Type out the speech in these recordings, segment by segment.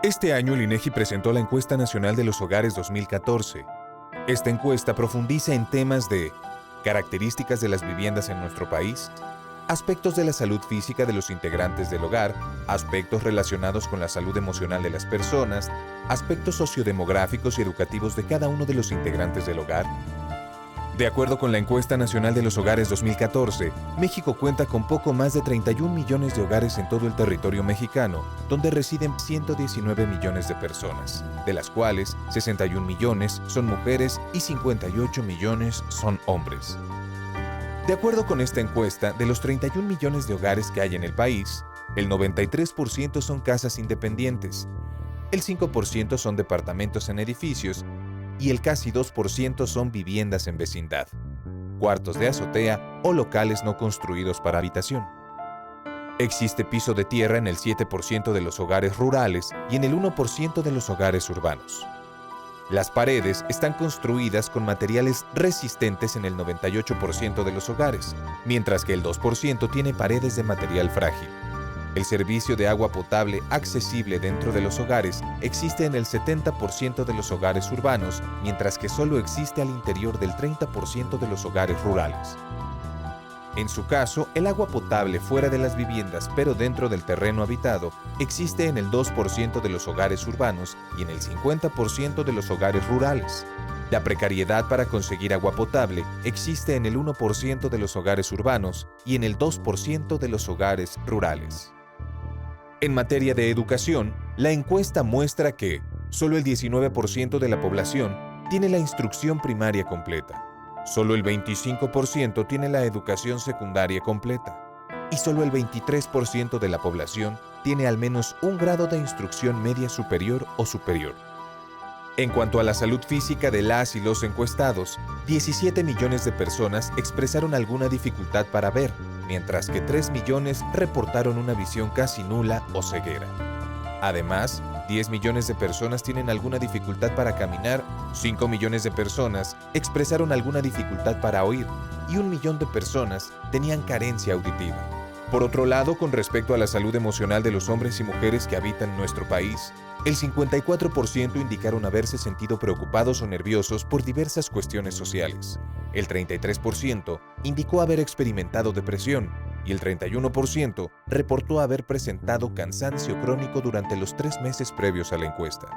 Este año el INEGI presentó la Encuesta Nacional de los Hogares 2014. Esta encuesta profundiza en temas de características de las viviendas en nuestro país, aspectos de la salud física de los integrantes del hogar, aspectos relacionados con la salud emocional de las personas, aspectos sociodemográficos y educativos de cada uno de los integrantes del hogar. De acuerdo con la Encuesta Nacional de los Hogares 2014, México cuenta con poco más de 31 millones de hogares en todo el territorio mexicano, donde residen 119 millones de personas, de las cuales 61 millones son mujeres y 58 millones son hombres. De acuerdo con esta encuesta, de los 31 millones de hogares que hay en el país, el 93% son casas independientes, el 5% son departamentos en edificios y el casi 2% son viviendas en vecindad, cuartos de azotea o locales no construidos para habitación. Existe piso de tierra en el 7% de los hogares rurales y en el 1% de los hogares urbanos. Las paredes están construidas con materiales resistentes en el 98% de los hogares, mientras que el 2% tiene paredes de material frágil. El servicio de agua potable accesible dentro de los hogares existe en el 70% de los hogares urbanos, mientras que solo existe al interior del 30% de los hogares rurales. En su caso, el agua potable fuera de las viviendas pero dentro del terreno habitado existe en el 2% de los hogares urbanos y en el 50% de los hogares rurales. La precariedad para conseguir agua potable existe en el 1% de los hogares urbanos y en el 2% de los hogares rurales. En materia de educación, la encuesta muestra que solo el 19% de la población tiene la instrucción primaria completa, solo el 25% tiene la educación secundaria completa y solo el 23% de la población tiene al menos un grado de instrucción media superior o superior. En cuanto a la salud física de las y los encuestados, 17 millones de personas expresaron alguna dificultad para ver, mientras que 3 millones reportaron una visión casi nula o ceguera. Además, 10 millones de personas tienen alguna dificultad para caminar, 5 millones de personas expresaron alguna dificultad para oír y 1 millón de personas tenían carencia auditiva. Por otro lado, con respecto a la salud emocional de los hombres y mujeres que habitan nuestro país, el 54% indicaron haberse sentido preocupados o nerviosos por diversas cuestiones sociales. El 33% indicó haber experimentado depresión y el 31% reportó haber presentado cansancio crónico durante los 3 meses previos a la encuesta.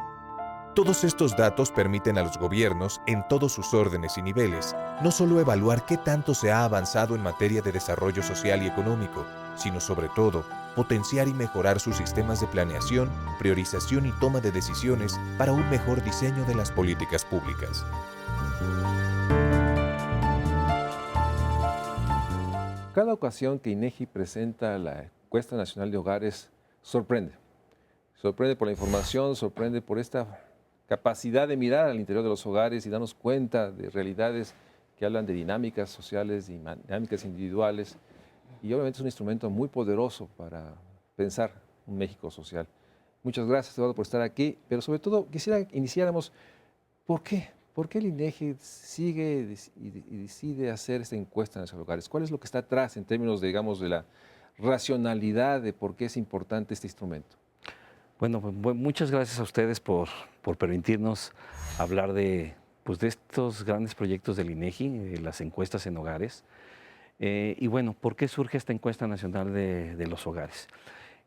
Todos estos datos permiten a los gobiernos, en todos sus órdenes y niveles, no solo evaluar qué tanto se ha avanzado en materia de desarrollo social y económico, sino sobre todo, potenciar y mejorar sus sistemas de planeación, priorización y toma de decisiones para un mejor diseño de las políticas públicas. Cada ocasión que INEGI presenta la Encuesta Nacional de Hogares, sorprende. Sorprende por la información, sorprende por esta capacidad de mirar al interior de los hogares y darnos cuenta de realidades que hablan de dinámicas sociales, dinámicas individuales. Y obviamente es un instrumento muy poderoso para pensar un México social. Muchas gracias, Eduardo, por estar aquí, pero sobre todo quisiera que iniciáramos, ¿por qué? ¿Por qué el INEGI sigue y decide hacer esta encuesta en los hogares? ¿Cuál es lo que está atrás en términos, digamos, de la racionalidad de por qué es importante este instrumento? Bueno, pues, muchas gracias a ustedes por permitirnos hablar de estos grandes proyectos del INEGI, las encuestas en hogares. Y bueno, ¿por qué surge esta encuesta nacional de los hogares?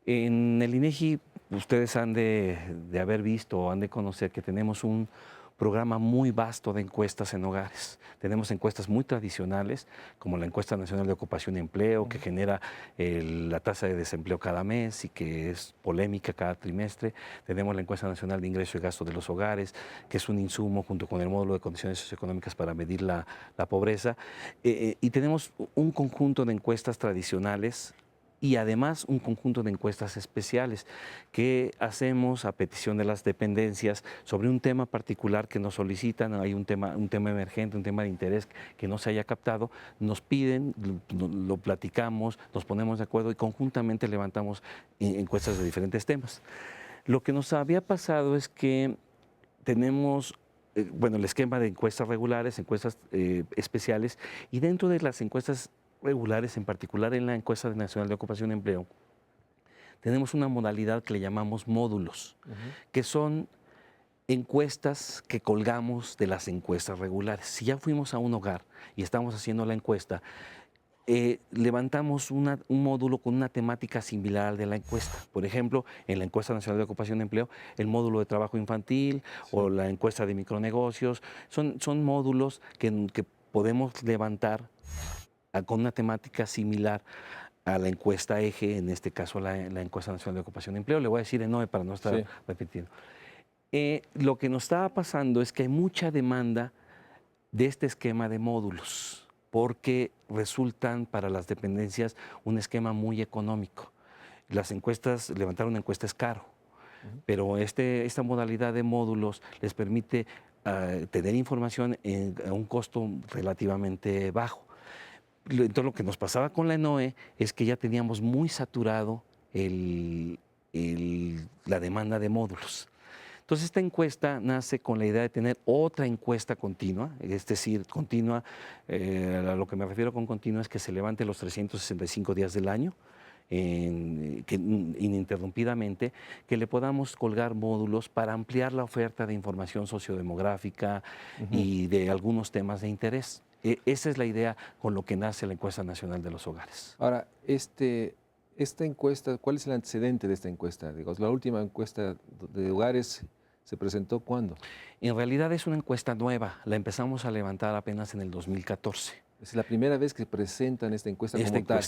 En el INEGI, ustedes han de haber visto o han de conocer que tenemos un programa muy vasto de encuestas en hogares. Tenemos encuestas muy tradicionales, como la Encuesta Nacional de Ocupación y Empleo, que genera la tasa de desempleo cada mes y que es polémica cada trimestre. Tenemos la Encuesta Nacional de Ingreso y Gasto de los Hogares, que es un insumo junto con el módulo de condiciones socioeconómicas para medir la pobreza. Y tenemos un conjunto de encuestas tradicionales y además un conjunto de encuestas especiales que hacemos a petición de las dependencias sobre un tema particular que nos solicitan. Hay un tema emergente, un tema de interés que no se haya captado, nos piden, lo platicamos, nos ponemos de acuerdo y conjuntamente levantamos encuestas de diferentes temas. Lo que nos había pasado es que tenemos el esquema de encuestas regulares, encuestas especiales, y dentro de las encuestas regulares, en particular en la Encuesta Nacional de Ocupación y Empleo, tenemos una modalidad que le llamamos módulos, que son encuestas que colgamos de las encuestas regulares. Si ya fuimos a un hogar y estamos haciendo la encuesta, levantamos un módulo con una temática similar al de la encuesta. Por ejemplo, en la encuesta nacional de ocupación y empleo, el módulo de trabajo infantil o la encuesta de micronegocios, son módulos que podemos levantar con una temática similar a la encuesta eje, en este caso la encuesta nacional de ocupación y empleo. Le voy a decir en NOE para no estar repitiendo. Lo que nos estaba pasando es que hay mucha demanda de este esquema de módulos, porque resultan para las dependencias un esquema muy económico. Las encuestas, levantar una encuesta es caro, pero esta modalidad de módulos les permite tener información a un costo relativamente bajo. Entonces, lo que nos pasaba con la ENOE es que ya teníamos muy saturado la demanda de módulos. Entonces, esta encuesta nace con la idea de tener otra encuesta continua, es decir, continua, a lo que me refiero con continua es que se levante los 365 días del año, ininterrumpidamente, que le podamos colgar módulos para ampliar la oferta de información sociodemográfica y de algunos temas de interés. Esa es la idea con lo que nace la Encuesta Nacional de los Hogares. Ahora, esta encuesta, ¿cuál es el antecedente de esta encuesta? Digamos, la última encuesta de hogares se presentó ¿cuándo? En realidad es una encuesta nueva, la empezamos a levantar apenas en el 2014. Es la primera vez que presentan esta encuesta como tal.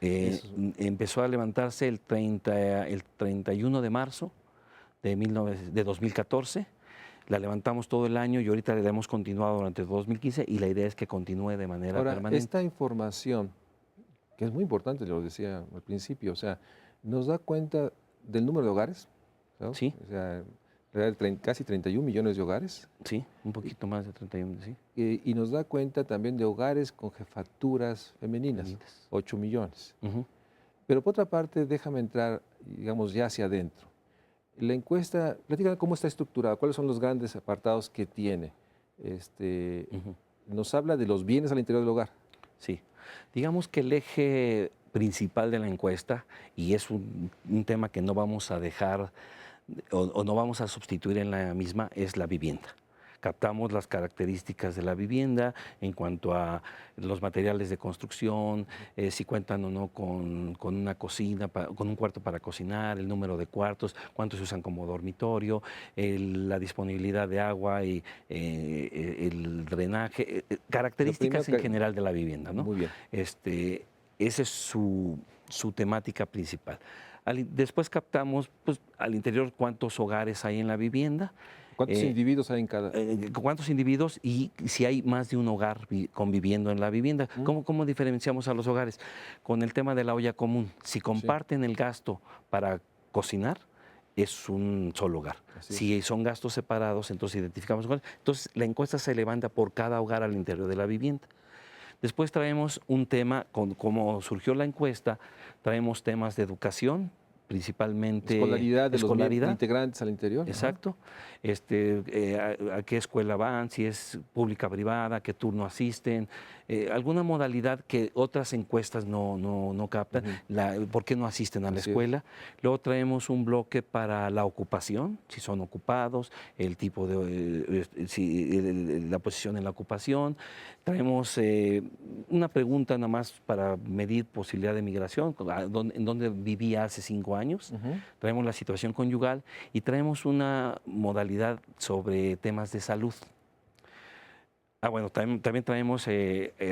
Empezó a levantarse el 31 de marzo de 2014. La levantamos todo el año y ahorita la hemos continuado durante 2015 y la idea es que continúe de manera permanente. Esta información, que es muy importante, lo decía al principio, o sea, nos da cuenta del número de hogares, ¿sabes? Sí. O sea, casi 31 millones de hogares. Sí, un poquito más de 31, sí. Y nos da cuenta también de hogares con jefaturas femeninas, 8 millones. Pero por otra parte, déjame entrar, digamos, ya hacia adentro. La encuesta, platícame cómo está estructurada, cuáles son los grandes apartados que tiene. Nos habla de los bienes al interior del hogar. Sí, digamos que el eje principal de la encuesta, y es un tema que no vamos a dejar o no vamos a sustituir en la misma, es la vivienda. Captamos las características de la vivienda en cuanto a los materiales de construcción, si cuentan o no con una cocina, con un cuarto para cocinar, el número de cuartos, cuántos se usan como dormitorio, la disponibilidad de agua y el drenaje, características en general de la vivienda, ¿no? Muy bien. Esa es su temática principal. Después captamos pues, al interior cuántos hogares hay en la vivienda. ¿Cuántos individuos hay en cada? ¿Cuántos individuos y si hay más de un hogar conviviendo en la vivienda? ¿Cómo diferenciamos a los hogares? Con el tema de la olla común. Si comparten el gasto para cocinar, es un solo hogar. Si son gastos separados, entonces identificamos hogares. Entonces, la encuesta se levanta por cada hogar al interior de la vivienda. Después traemos un tema, como surgió la encuesta, traemos temas de educación, principalmente escolaridad de los integrantes al interior. Exacto. A qué escuela van, si es pública, privada, qué turno asisten, alguna modalidad que otras encuestas no captan, por qué no asisten a la escuela. Luego traemos un bloque para la ocupación, si son ocupados, el tipo de, la posición en la ocupación. Traemos una pregunta nada más para medir posibilidad de migración, en dónde vivía hace 5 años. Traemos la situación conyugal y traemos una modalidad sobre temas de salud. Bueno, también traemos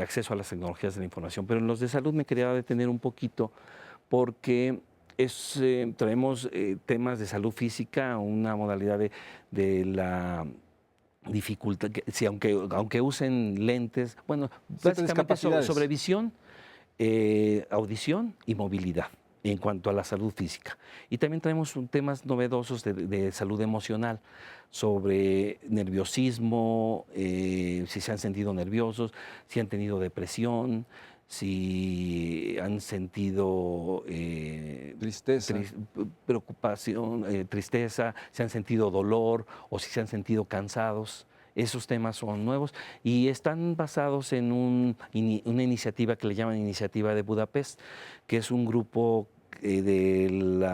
acceso a las tecnologías de la información, pero en los de salud me quería detener un poquito porque traemos temas de salud física, una modalidad de la dificultad, si aunque usen lentes, bueno, básicamente sobre visión, audición y movilidad en cuanto a la salud física. Y también traemos temas novedosos de salud emocional, sobre nerviosismo, si se han sentido nerviosos, si han tenido depresión, si han sentido tristeza, preocupación, tristeza, si han sentido dolor o si se han sentido cansados. Esos temas son nuevos y están basados en una iniciativa que le llaman Iniciativa de Budapest, que es un grupo el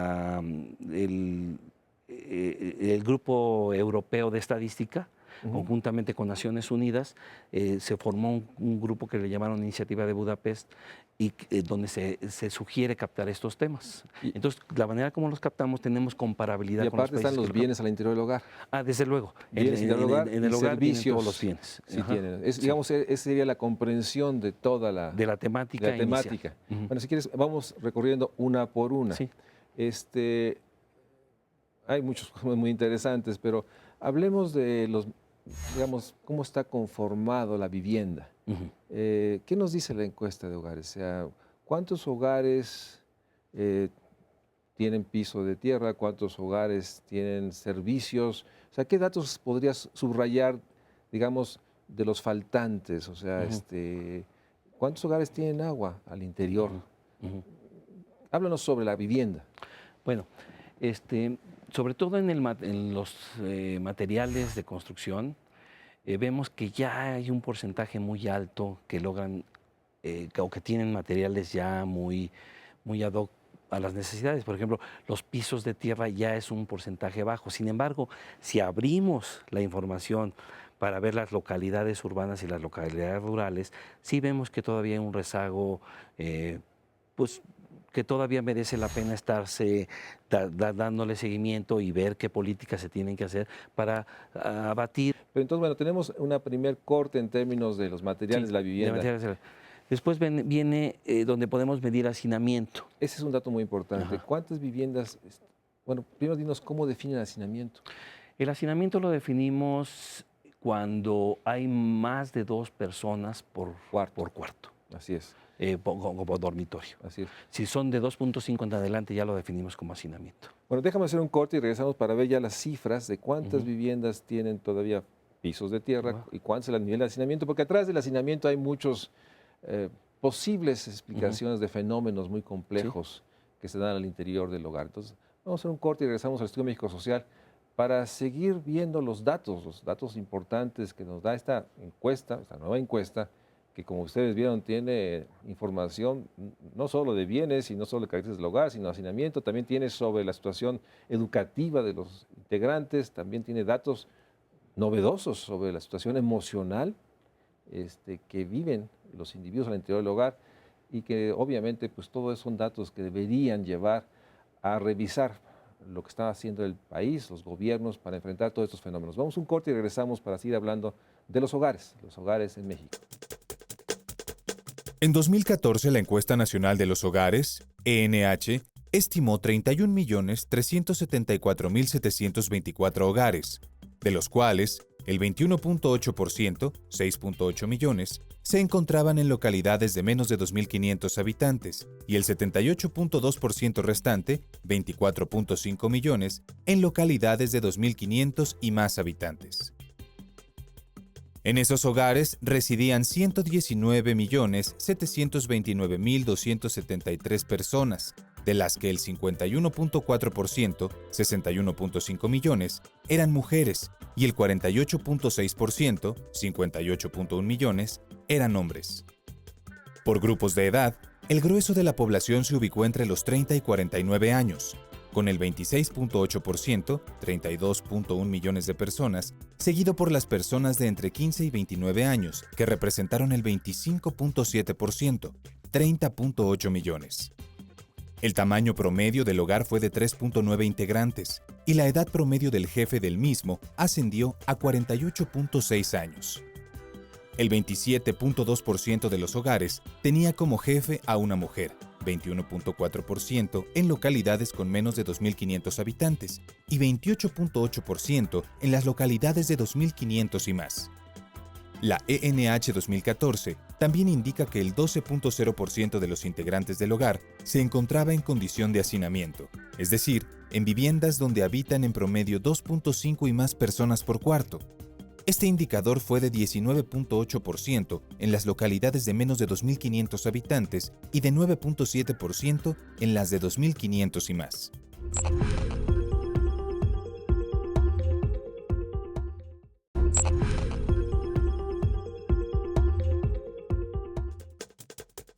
Grupo Europeo de Estadística, conjuntamente con Naciones Unidas, se formó un grupo que le llamaron Iniciativa de Budapest, y donde se sugiere captar estos temas. Entonces, la manera como los captamos, tenemos comparabilidad Y con los aparte países están los bienes al interior del hogar. desde luego. Bienes en el hogar, en el y hogar vienen servicios. todos los bienes. Sí, Ajá. tienen. Digamos, esa sería la comprensión de toda la temática. de la temática. Bueno, si quieres, vamos recorriendo una por una. Sí. Hay muchos cosas muy interesantes, pero hablemos de digamos, cómo está conformado la vivienda. ¿Qué nos dice la encuesta de hogares? O sea, ¿cuántos hogares tienen piso de tierra? ¿Cuántos hogares tienen servicios? O sea, ¿qué datos podrías subrayar, digamos, de los faltantes? O sea, ¿cuántos hogares tienen agua al interior? Háblanos sobre la vivienda. Bueno, sobre todo en los materiales de construcción, vemos que ya hay un porcentaje muy alto que logran o que tienen materiales ya muy ad hoc a las necesidades. Por ejemplo, los pisos de tierra ya es un porcentaje bajo. Sin embargo, si abrimos la información para ver las localidades urbanas y las localidades rurales, sí vemos que todavía hay un rezago, pues, que todavía merece la pena estarse dándole seguimiento y ver qué políticas se tienen que hacer para abatir. Pero entonces, bueno, tenemos una primer corte en términos de los materiales de la vivienda. Después viene donde podemos medir hacinamiento. Ese es un dato muy importante. Ajá. ¿Cuántas viviendas? Bueno, primero dinos cómo definen el hacinamiento. El hacinamiento lo definimos cuando hay más de 2 personas por cuarto. Así es. Como dormitorio. Así es. Si son de 2.5 en adelante, ya lo definimos como hacinamiento. Bueno, déjame hacer un corte y regresamos para ver ya las cifras de cuántas viviendas tienen todavía pisos de tierra y cuánto es el nivel de hacinamiento, porque atrás del hacinamiento hay muchos posibles explicaciones de fenómenos muy complejos que se dan al interior del hogar. Entonces, vamos a hacer un corte y regresamos al Estudio México Social para seguir viendo los datos importantes que nos da esta nueva encuesta, que como ustedes vieron tiene información no solo de bienes y no solo de características del hogar, sino hacinamiento, también tiene sobre la situación educativa de los integrantes, también tiene datos novedosos sobre la situación emocional que viven los individuos al interior del hogar, y que obviamente pues todos esos son datos que deberían llevar a revisar lo que está haciendo el país, los gobiernos, para enfrentar todos estos fenómenos. Vamos a un corte y regresamos para seguir hablando de los hogares en México. En 2014, la Encuesta Nacional de los Hogares, ENH, estimó 31.374.724 hogares, de los cuales el 21.8%, 6.8 millones, se encontraban en localidades de menos de 2.500 habitantes y el 78.2% restante, 24.5 millones, en localidades de 2.500 y más habitantes. En esos hogares residían 119.729.273 personas, de las que el 51.4%, 61.5 millones, eran mujeres y el 48.6%, 58.1 millones, eran hombres. Por grupos de edad, el grueso de la población se ubicó entre los 30 y 49 años, con el 26.8%, 32.1 millones de personas, seguido por las personas de entre 15 y 29 años, que representaron el 25.7%, 30.8 millones. El tamaño promedio del hogar fue de 3.9 integrantes y la edad promedio del jefe del mismo ascendió a 48.6 años. El 27.2% de los hogares tenía como jefe a una mujer, 21.4% en localidades con menos de 2.500 habitantes y 28.8% en las localidades de 2.500 y más. La ENH 2014 también indica que el 12.0% de los integrantes del hogar se encontraba en condición de hacinamiento, es decir, en viviendas donde habitan en promedio 2.5 y más personas por cuarto. Este indicador fue de 19.8% en las localidades de menos de 2.500 habitantes y de 9.7% en las de 2.500 y más.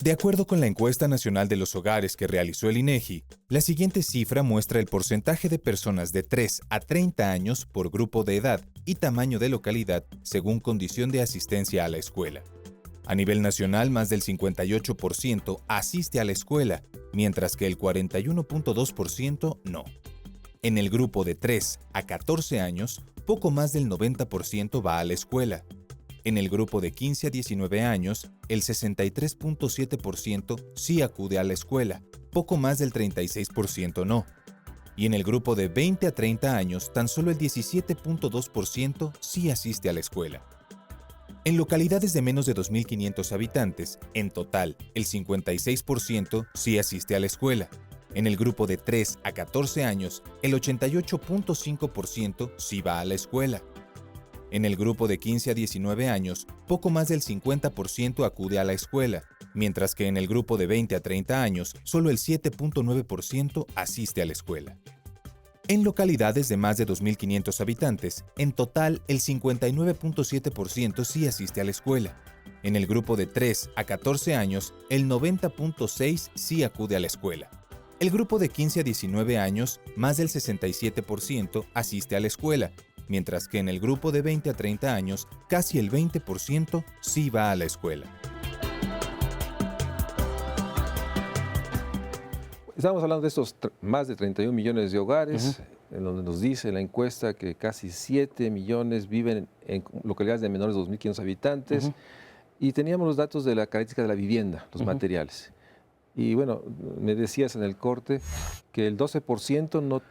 De acuerdo con la encuesta nacional de los hogares que realizó el INEGI, la siguiente cifra muestra el porcentaje de personas de 3 a 30 años por grupo de edad y tamaño de localidad según condición de asistencia a la escuela. A nivel nacional, más del 58% asiste a la escuela, mientras que el 41.2% no. En el grupo de 3 a 14 años, poco más del 90% va a la escuela. En el grupo de 15 a 19 años, el 63.7% sí acude a la escuela, poco más del 36% no. Y en el grupo de 20 a 30 años, tan solo el 17.2% sí asiste a la escuela. En localidades de menos de 2.500 habitantes, en total, el 56% sí asiste a la escuela. En el grupo de 3 a 14 años, el 88.5% sí va a la escuela. En el grupo de 15 a 19 años, poco más del 50% acude a la escuela, mientras que en el grupo de 20 a 30 años, solo el 7.9% asiste a la escuela. En localidades de más de 2.500 habitantes, en total el 59.7% sí asiste a la escuela. En el grupo de 3 a 14 años, el 90.6% sí acude a la escuela. El grupo de 15 a 19 años, más del 67% asiste a la escuela, mientras que en el grupo de 20 a 30 años, casi el 20% sí va a la escuela. Estamos hablando de estos más de 31 millones de hogares, en donde nos dice la encuesta que casi 7 millones viven en localidades de menores de 2.500 habitantes, y teníamos los datos de la característica de la vivienda, los materiales. Y bueno, me decías en el corte que el 12% no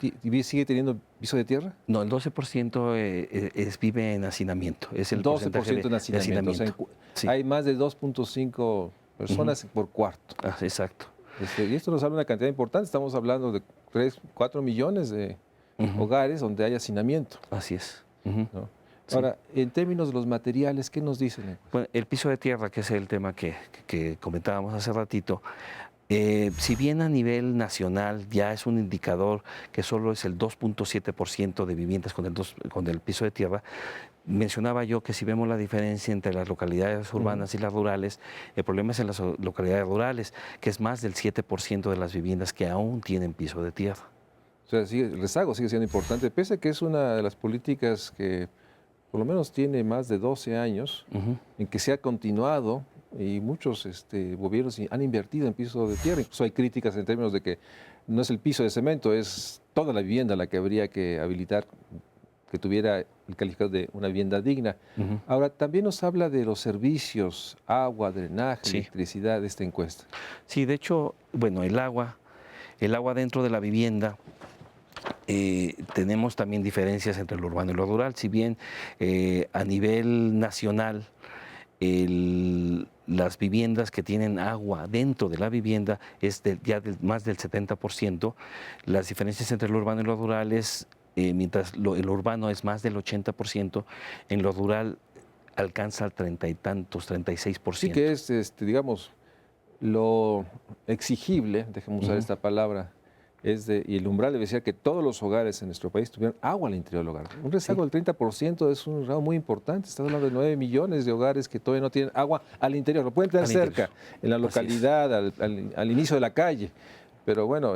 sigue teniendo piso de tierra. No, el 12% vive en hacinamiento. Es el 12% en hacinamiento. O sea, sí. Hay más de 2.5 personas por cuarto. Exacto. Y esto nos habla de una cantidad importante. Estamos hablando de 3, 4 millones de hogares donde hay hacinamiento. Así es. ¿No? Sí. Ahora, en términos de los materiales, ¿qué nos dicen? Bueno, el piso de tierra, que es el tema que comentábamos hace ratito, si bien a nivel nacional ya es un indicador que solo es el 2.7% de viviendas con el piso de tierra, mencionaba yo que si vemos la diferencia entre las localidades urbanas y las rurales, el problema es en las localidades rurales, que es más del 7% de las viviendas que aún tienen piso de tierra. O sea, el rezago sigue siendo importante, pese a que es una de las políticas que por lo menos tiene más de 12 años, en que se ha continuado y muchos gobiernos han invertido en piso de tierra. Incluso hay críticas en términos de que no es el piso de cemento, es toda la vivienda la que habría que habilitar, que tuviera el calificado de una vivienda digna. Ahora, también nos habla de los servicios, agua, drenaje, electricidad de esta encuesta. Sí, de hecho, bueno, el agua dentro de la vivienda, tenemos también diferencias entre lo urbano y lo rural. Si bien a nivel nacional las viviendas que tienen agua dentro de la vivienda es más del 70%, las diferencias entre lo urbano y lo rural es, mientras el urbano es más del 80%, en lo rural alcanza al 30 y tantos, 36%. Sí que es, digamos, lo exigible, dejemos usar esta palabra, y el umbral debe ser que todos los hogares en nuestro país tuvieran agua al interior del hogar. Un rezago del 30% es un rezago muy importante. Estamos hablando de 9 millones de hogares que todavía no tienen agua al interior. Lo pueden tener cerca, en la localidad, al inicio de la calle. Pero bueno,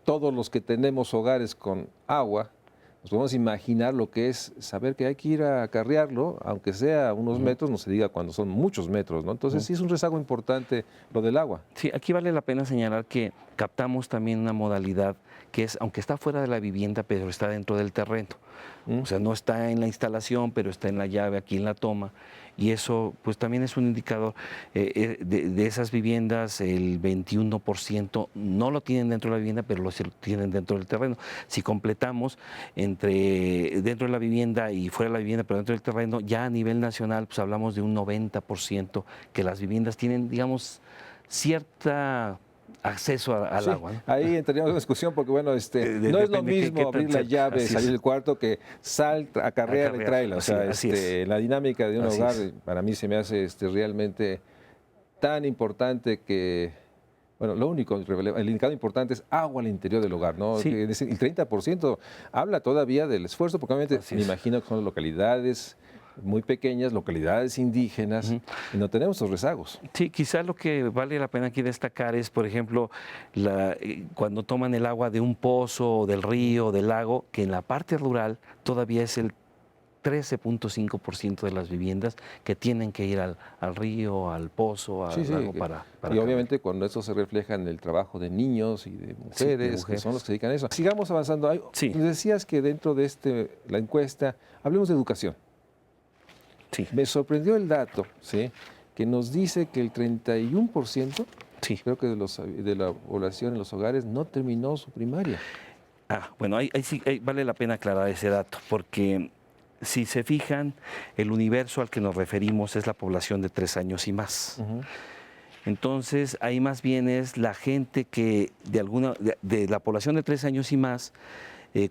todos los que tenemos hogares con agua, nos podemos imaginar lo que es saber que hay que ir a acarrearlo, aunque sea unos metros, no se diga cuando son muchos metros, ¿no? Entonces sí es un rezago importante lo del agua. Sí, aquí vale la pena señalar que captamos también una modalidad que es, aunque está fuera de la vivienda, pero está dentro del terreno. O sea, no está en la instalación, pero está en la llave, aquí en la toma. Y eso pues también es un indicador. De esas viviendas, el 21% no lo tienen dentro de la vivienda, pero lo tienen dentro del terreno. Si completamos entre dentro de la vivienda y fuera de la vivienda, pero dentro del terreno, ya a nivel nacional pues hablamos de un 90% que las viviendas tienen, digamos, cierta acceso al agua, ¿no? Ahí entraríamos en discusión porque, bueno, no es lo mismo abrir la llave, salir del cuarto que acarrear y tráela. O sea, la dinámica de un hogar para mí se me hace realmente tan importante que, bueno, lo único, el indicador importante es agua al interior del hogar, ¿no? Sí. El 30% habla todavía del esfuerzo, porque obviamente me imagino que son localidades muy pequeñas, localidades indígenas, y no tenemos esos rezagos. Sí, quizás lo que vale la pena aquí destacar es, por ejemplo, cuando toman el agua de un pozo, o del río, o del lago, que en la parte rural todavía es el 13.5% de las viviendas que tienen que ir al río, al pozo, al lago para y obviamente cuando eso se refleja en el trabajo de niños y de mujeres, que son los que se dedican a eso. Sigamos avanzando. Sí. Nos decías que dentro de la encuesta, hablemos de educación. Sí. Me sorprendió el dato, ¿sí?, que nos dice que el 31%, Sí. creo que de la población en los hogares no terminó su primaria. Bueno, ahí sí vale la pena aclarar ese dato, porque si se fijan, el universo al que nos referimos es la población de 3 años y más. Entonces, ahí más bien es la gente que de la población de 3 años y más,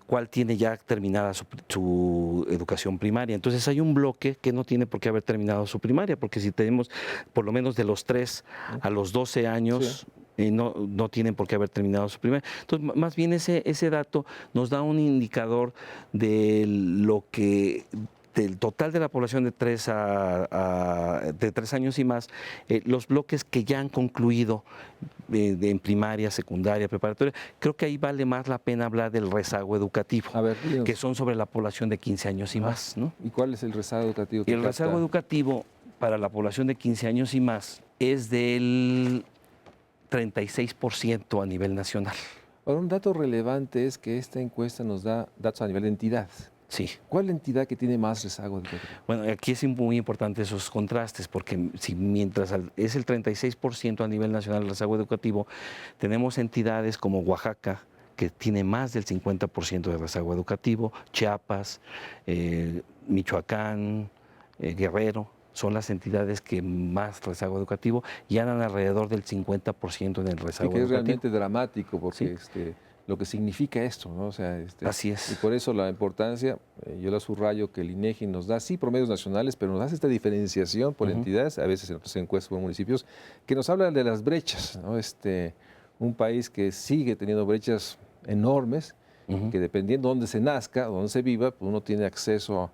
cuál tiene ya terminada su educación primaria. Entonces hay un bloque que no tiene por qué haber terminado su primaria, porque si tenemos por lo menos de los 3 a los 12 años, no tienen por qué haber terminado su primaria. Entonces, más bien ese dato nos da un indicador de lo que del total de la población de 3 años y más, los bloques que ya han concluido en primaria, secundaria, preparatoria, creo que ahí vale más la pena hablar del rezago educativo, A ver, que son sobre la población de 15 años y más, ¿no? ¿Y cuál es el rezago educativo? El rezago educativo para la población de 15 años y más es del 36% a nivel nacional. Ahora, un dato relevante es que esta encuesta nos da datos a nivel de entidad. Sí. ¿Cuál es la entidad que tiene más rezago educativo? Bueno, aquí es muy importante esos contrastes, porque mientras es el 36% a nivel nacional el rezago educativo, tenemos entidades como Oaxaca, que tiene más del 50% de rezago educativo, Chiapas, Michoacán, Guerrero, son las entidades que más rezago educativo y andan alrededor del 50% en el rezago educativo. Que es realmente dramático, porque ¿Sí? Lo que significa esto, ¿no? O sea, así es. Y por eso la importancia, yo la subrayo, que el INEGI nos da, sí, promedios nacionales, pero nos hace esta diferenciación por entidades, a veces en otras encuestas por municipios, que nos hablan de las brechas, ¿no? Un país que sigue teniendo brechas enormes, que dependiendo de dónde se nazca, dónde se viva, pues uno tiene acceso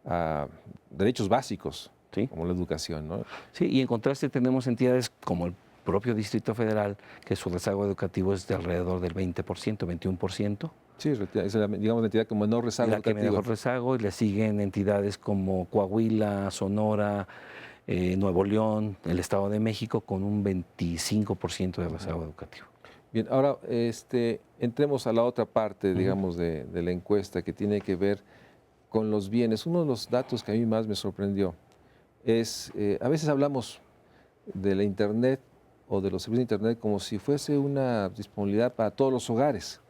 a derechos básicos, ¿sí?, como la educación, ¿no? Sí, y en contraste tenemos entidades como el propio Distrito Federal, que su rezago educativo es de alrededor del 20%, 21%. Sí, es digamos la entidad con menor rezago educativo. Que menor rezago, y le siguen entidades como Coahuila, Sonora, Nuevo León, el Estado de México, con un 25% de rezago educativo. Bien, ahora entremos a la otra parte, digamos, de la encuesta, que tiene que ver con los bienes. Uno de los datos que a mí más me sorprendió es, a veces hablamos de la Internet o de los servicios de Internet como si fuese una disponibilidad para todos los hogares.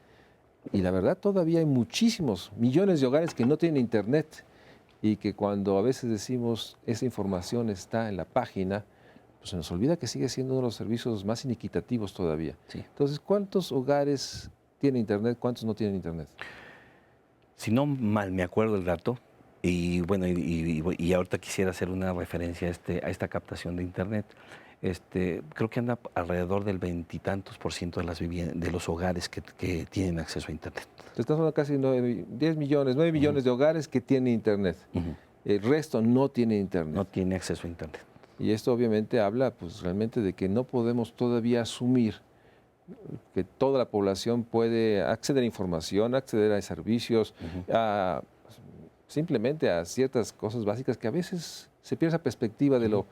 Y la verdad, todavía hay muchísimos, millones de hogares que no tienen Internet, y que cuando a veces decimos esa información está en la página, pues se nos olvida que sigue siendo uno de los servicios más inequitativos todavía. Sí. Entonces, ¿cuántos hogares tienen Internet? ¿Cuántos no tienen Internet? Si no mal me acuerdo el dato, y bueno, y ahorita quisiera hacer una referencia a esta captación de Internet. Creo que anda alrededor del 20 y tantos % de los hogares que tienen acceso a Internet. Estamos hablando casi 10 millones, 9 millones de hogares que tienen Internet. El resto no tiene Internet. No tiene acceso a Internet. Y esto obviamente habla, pues, realmente de que no podemos todavía asumir que toda la población puede acceder a información, acceder a servicios, simplemente a ciertas cosas básicas, que a veces se pierde esa perspectiva de lo,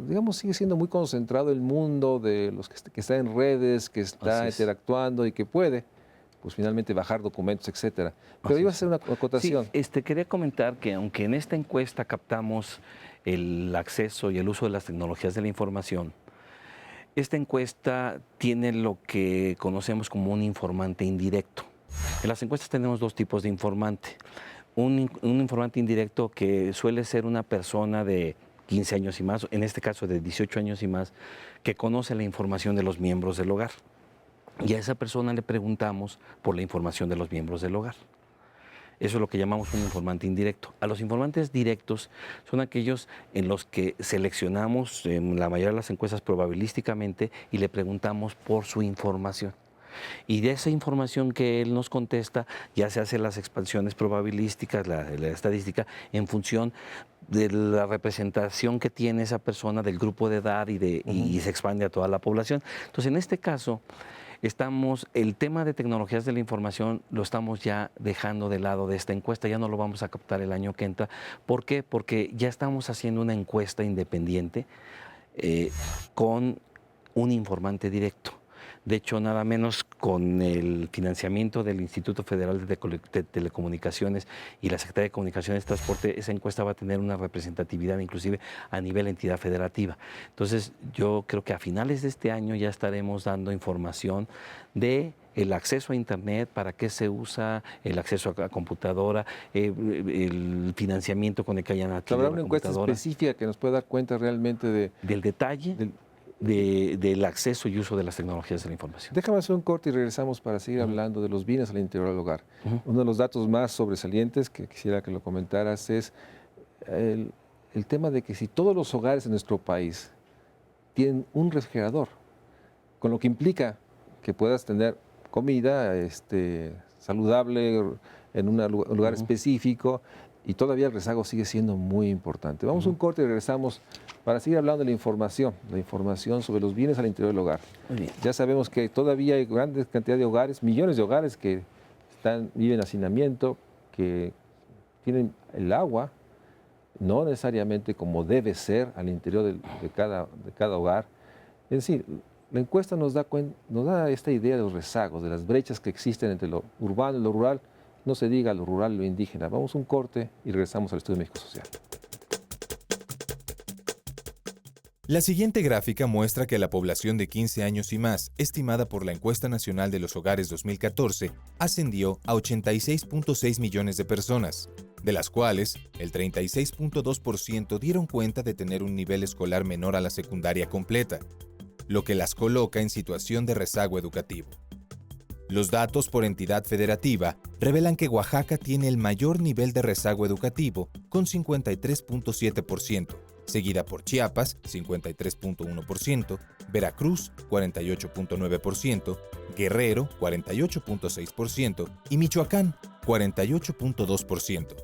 digamos, sigue siendo muy concentrado el mundo de los que está en redes, que está interactuando y que puede, pues, finalmente bajar documentos, etcétera. Pero iba a hacer una acotación. Sí, quería comentar que aunque en esta encuesta captamos el acceso y el uso de las tecnologías de la información, esta encuesta tiene lo que conocemos como un informante indirecto. En las encuestas tenemos 2 tipos de informante. Un informante indirecto que suele ser una persona de 15 años y más, en este caso de 18 años y más, que conoce la información de los miembros del hogar. Y a esa persona le preguntamos por la información de los miembros del hogar. Eso es lo que llamamos un informante indirecto. A los informantes directos son aquellos en los que seleccionamos en la mayoría de las encuestas probabilísticamente y le preguntamos por su información. Y de esa información que él nos contesta, ya se hacen las expansiones probabilísticas, la estadística, en función de la representación que tiene esa persona del grupo de edad y se expande a toda la población. Entonces, en este caso, el tema de tecnologías de la información lo estamos ya dejando de lado de esta encuesta, ya no lo vamos a captar el año que entra. ¿Por qué? Porque ya estamos haciendo una encuesta independiente con un informante directo. De hecho, nada menos con el financiamiento del Instituto Federal de Telecomunicaciones y la Secretaría de Comunicaciones y Transporte, esa encuesta va a tener una representatividad inclusive a nivel entidad federativa. Entonces, yo creo que a finales de este año ya estaremos dando información de el acceso a Internet, para qué se usa, el acceso a computadora, el financiamiento con el que hayan adquirido ¿Habrá la una encuesta computadora. específica que nos pueda dar cuenta realmente Del detalle del acceso y uso de las tecnologías de la información. Déjame hacer un corte y regresamos para seguir hablando de los bienes al interior del hogar. Uno de los datos más sobresalientes que quisiera que lo comentaras es el tema de que si todos los hogares en nuestro país tienen un refrigerador, con lo que implica que puedas tener comida saludable en un lugar específico, y todavía el rezago sigue siendo muy importante. Vamos a un corte y regresamos para seguir hablando de la información sobre los bienes al interior del hogar. Ya sabemos que todavía hay grandes cantidades de hogares, millones de hogares que viven en hacinamiento, que tienen el agua, no necesariamente como debe ser al interior de cada hogar. Es decir, la encuesta nos da esta idea de los rezagos, de las brechas que existen entre lo urbano y lo rural. No se diga lo rural y lo indígena. Vamos a un corte y regresamos al Estudio México Social. La siguiente gráfica muestra que la población de 15 años y más, estimada por la Encuesta Nacional de los Hogares 2014, ascendió a 86.6 millones de personas, de las cuales el 36.2% dieron cuenta de tener un nivel escolar menor a la secundaria completa, lo que las coloca en situación de rezago educativo. Los datos por entidad federativa revelan que Oaxaca tiene el mayor nivel de rezago educativo, con 53.7%, seguida por Chiapas, 53.1%, Veracruz, 48.9%, Guerrero, 48.6% y Michoacán, 48.2%.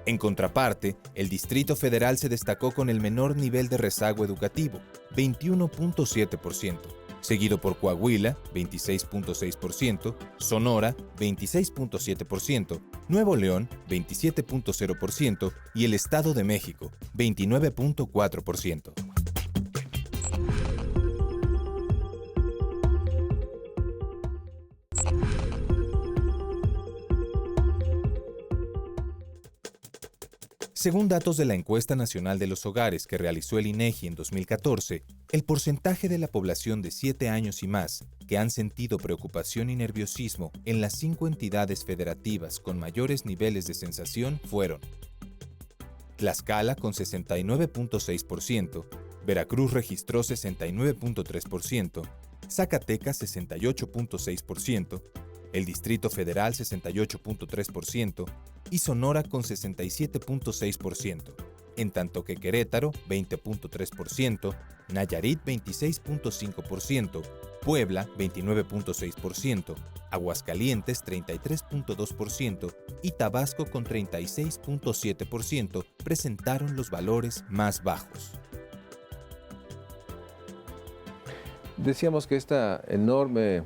En contraparte, el Distrito Federal se destacó con el menor nivel de rezago educativo, 21.7%. Seguido por Coahuila, 26.6%, Sonora, 26.7%, Nuevo León, 27.0% y el Estado de México, 29.4%. Según datos de la Encuesta Nacional de los Hogares que realizó el INEGI en 2014, el porcentaje de la población de 7 años y más que han sentido preocupación y nerviosismo en las 5 entidades federativas con mayores niveles de sensación fueron Tlaxcala con 69.6%, Veracruz registró 69.3%, Zacatecas 68.6%, el Distrito Federal 68.3% y Sonora con 67.6%, en tanto que Querétaro 20.3%, Nayarit 26.5%, Puebla 29.6%, Aguascalientes 33.2% y Tabasco con 36.7% presentaron los valores más bajos. Decíamos que esta enorme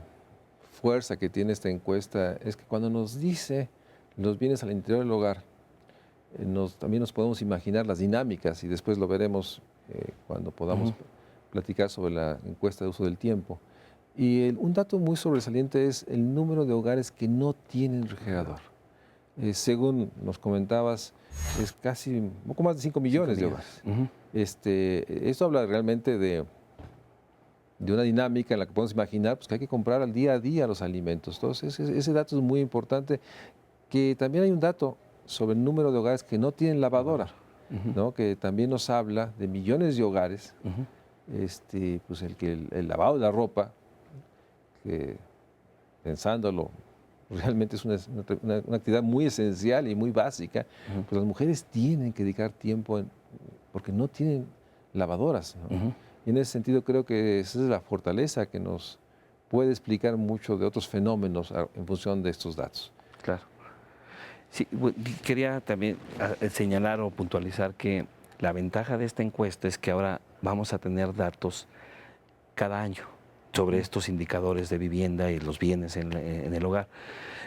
fuerza que tiene esta encuesta es que cuando nos dice los bienes al interior del hogar, también nos podemos imaginar las dinámicas y después lo veremos cuando podamos platicar sobre la encuesta de uso del tiempo. Y un dato muy sobresaliente es el número de hogares que no tienen refrigerador. Según nos comentabas, es casi un poco más de 5 millones de hogares. Esto habla realmente de una dinámica en la que podemos imaginar pues, que hay que comprar al día a día los alimentos. Entonces, ese dato es muy importante. Que también hay un dato sobre el número de hogares que no tienen lavadora, ¿no? Que también nos habla de millones de hogares, pues el lavado de la ropa, que pensándolo, realmente es una actividad muy esencial y muy básica, pues las mujeres tienen que dedicar tiempo porque no tienen lavadoras, ¿no? Y en ese sentido creo que esa es la fortaleza que nos puede explicar mucho de otros fenómenos en función de estos datos. Claro. Sí, quería también señalar o puntualizar que la ventaja de esta encuesta es que ahora vamos a tener datos cada año sobre estos indicadores de vivienda y los bienes en el hogar.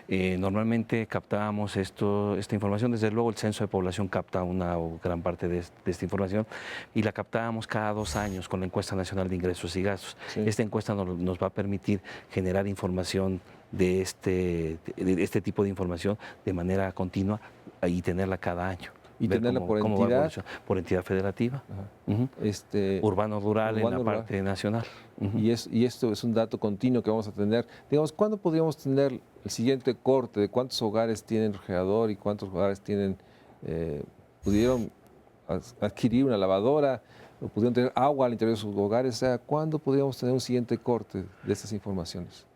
Normalmente captábamos esta información, desde luego el censo de población capta una gran parte de esta información y la captábamos cada 2 años con la encuesta nacional de ingresos y gastos. Sí. Esta encuesta nos va a permitir generar información de este tipo de información de manera continua y tenerla cada año. Y tenerla por entidad. Por entidad federativa. Urbano-rural en la parte nacional. Y esto es un dato continuo que vamos a tener. Digamos, ¿cuándo podríamos tener el siguiente corte de cuántos hogares tienen refrigerador y cuántos hogares pudieron adquirir una lavadora o pudieron tener agua al interior de sus hogares? O sea, ¿cuándo podríamos tener un siguiente corte de estas informaciones?